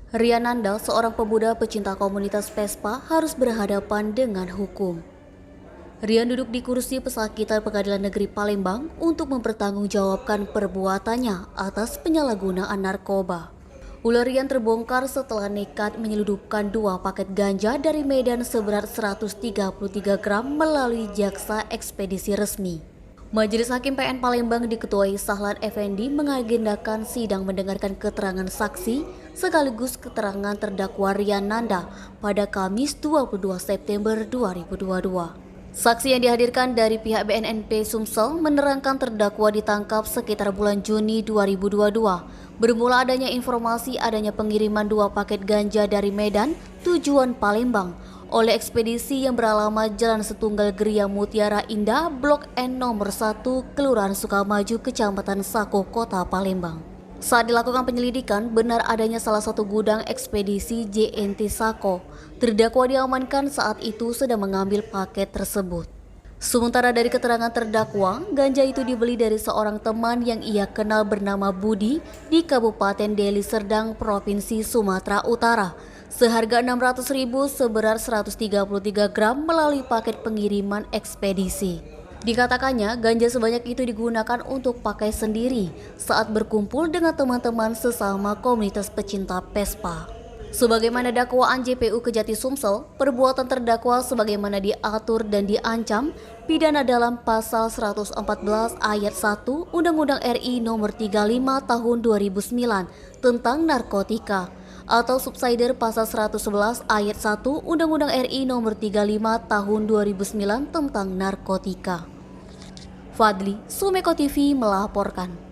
Riananda, seorang pemuda pecinta komunitas Vespa, harus berhadapan dengan hukum. Rian duduk di kursi pesakitan Pengadilan Negeri Palembang untuk mempertanggungjawabkan perbuatannya atas penyalahgunaan narkoba. Ulah Rian terbongkar setelah nekat menyelundupkan 2 paket ganja dari Medan seberat 133 gram melalui jaksa ekspedisi resmi. Majelis Hakim PN Palembang diketuai Sahlan Effendi mengagendakan sidang mendengarkan keterangan saksi sekaligus keterangan terdakwa Riananda pada Kamis 22 September 2022. Saksi yang dihadirkan dari pihak BNNP Sumsel menerangkan terdakwa ditangkap sekitar bulan Juni 2022. Bermula adanya informasi adanya pengiriman 2 paket ganja dari Medan tujuan Palembang oleh ekspedisi yang beralamat Jalan Setunggal Geria Mutiara Indah, Blok N nomor 1, Kelurahan Sukamaju, Kecamatan Sako, Kota Palembang. Saat dilakukan penyelidikan, benar adanya salah satu gudang ekspedisi JNT Sako. Terdakwa diamankan saat itu sedang mengambil paket tersebut. Sementara dari keterangan terdakwa, ganja itu dibeli dari seorang teman yang ia kenal bernama Budi di Kabupaten Deli Serdang, Provinsi Sumatera Utara, seharga 600.000 seberat 133 gram melalui paket pengiriman ekspedisi. Dikatakannya, ganja sebanyak itu digunakan untuk pakai sendiri saat berkumpul dengan teman-teman sesama komunitas pecinta Vespa. Sebagaimana dakwaan JPU Kejati Sumsel, perbuatan terdakwa sebagaimana diatur dan diancam pidana dalam pasal 114 ayat 1 Undang-Undang RI nomor 35 tahun 2009 tentang narkotika atau subsider pasal 111 ayat 1 Undang-Undang RI nomor 35 tahun 2009 tentang narkotika. Fadli, Sumeko TV melaporkan.